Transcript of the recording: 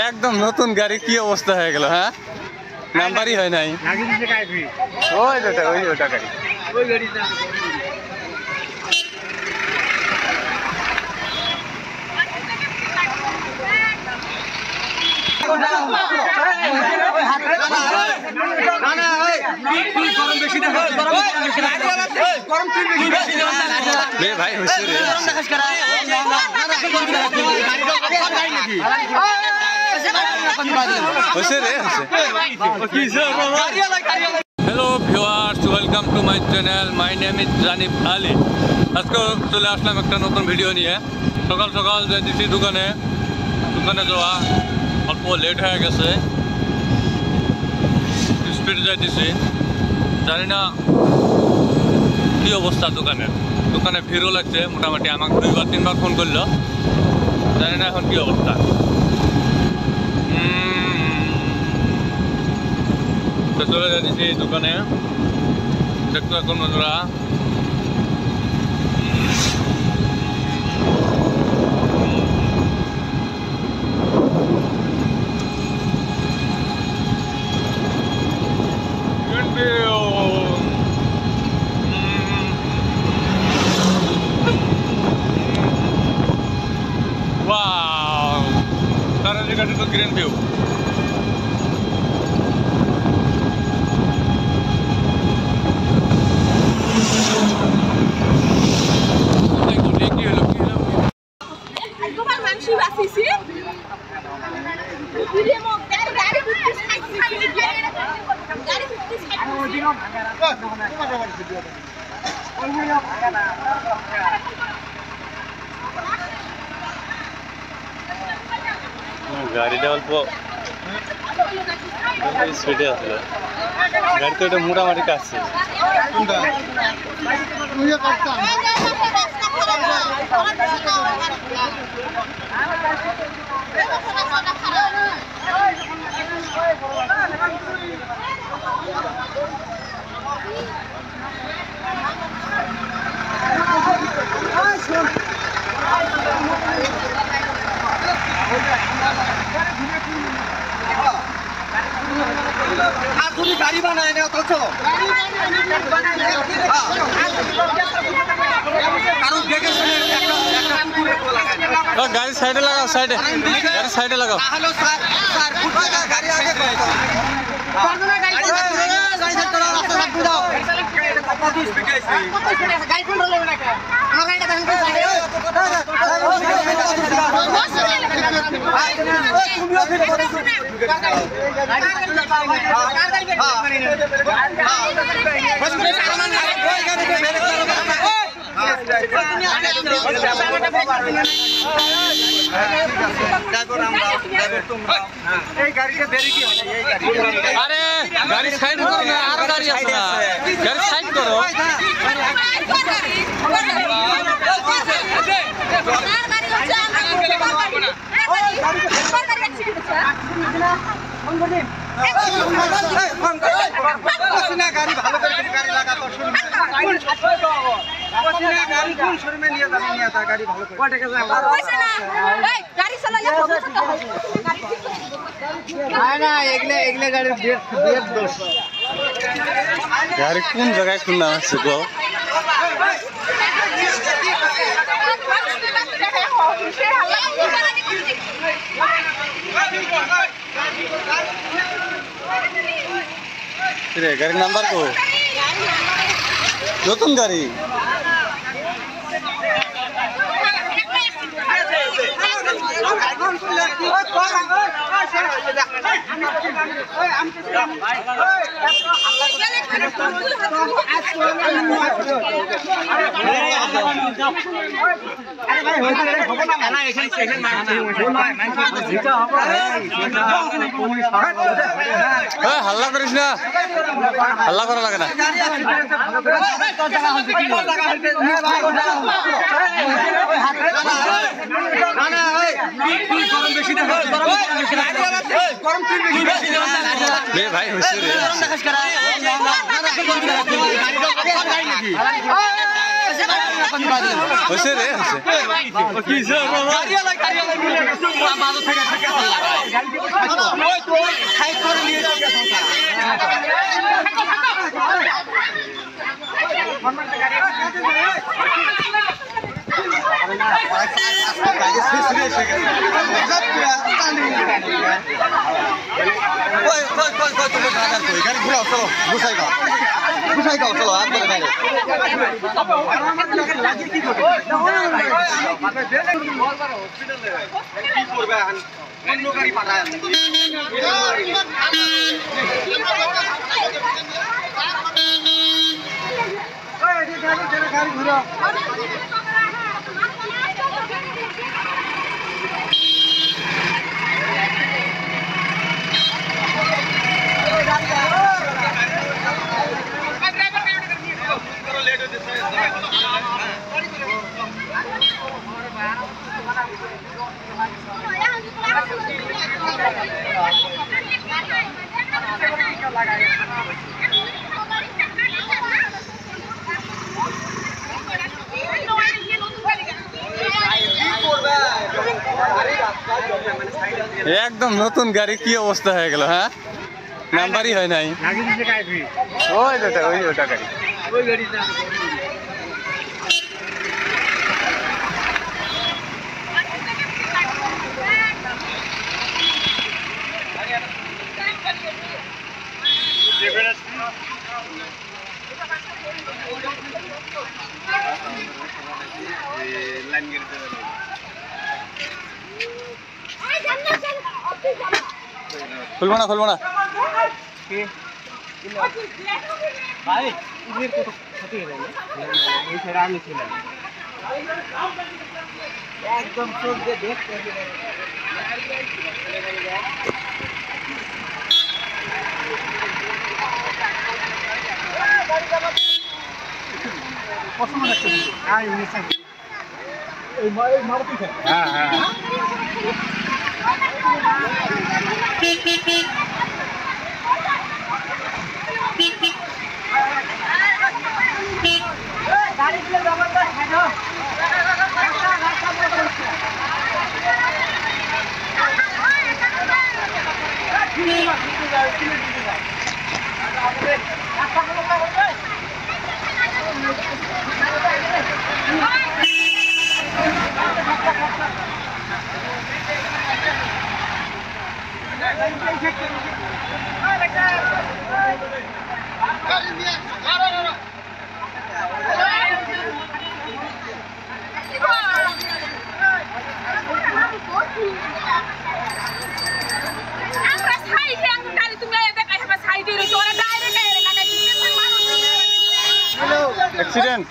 একদম নতুন গাড়ি কি অবস্থা হয়ে গেল হ্যাঁ নাম্বারই হয় নাই ওই ওটা গাড়ি ভাই hello viewers welcome to my channel my name is জানিব আলী আজকে চলে আসলাম একটা নতুন ভিডিও নিয়ে সকাল সকাল যাইতেছি দোকানে যাওয়া অল্প লেট হয়ে গেছে স্পিড যাইতেছি জানি না কি অবস্থা দোকানে ভিড়ও লাগছে মোটামুটি আমাকে 2-3 বার ফোন করলো জানি না এখন কি অবস্থা তো চলে যাচ্ছি দোকানে দেখতে থাকুন বন্ধুরা wow taruh di kasih tuh green view গাড়িটা অল্প স্পিডে আসলে গাড়ি তো এটা মোটামুটি কাছে गाड़ी बनाए गाड़ी साइडे लगाओ गाड़ी साइडे लगाओ गाड़ी आगे अरे गाड़ी साइड करो ना आरो गाड़ी আছে না গাড়ি সাইড করো गाड़ी ভালো করে গাড়ি লাগা তো শুরু गाड़ी কোন শোরুমে নিয়ে যাবেন নিয়ে তা গাড়ি ভালো করে কত টাকা যাবে এই গাড়ি চালালে হবে তো গাড়ি ঠিক না এগলে গাড়ির ডেট দোষ গাড়ি কোন জায়গায় খুলনা আছে গো রে গাড়ির নাম্বার কো নতুন গাড়ি হাল্লা করিস না হাল্লা করা লাগে না बे भाई होशियार है होशियार है गाड़ी घुराओ चलो घुसाइगा चलो आप गाड़ी घुराओ एकदम नतून गाड़ी की अवस्था है गलो हाँ नंबर ही है नहीं गाड़ी खुलवाना भाई इधर को तो खती है ये शराब नहीं खिला एकदम सोच दे देख पसंद लगता है हां ये सब ए मारुति है हां गाड़ी के जबरदस्त है ना एक्सीडेंट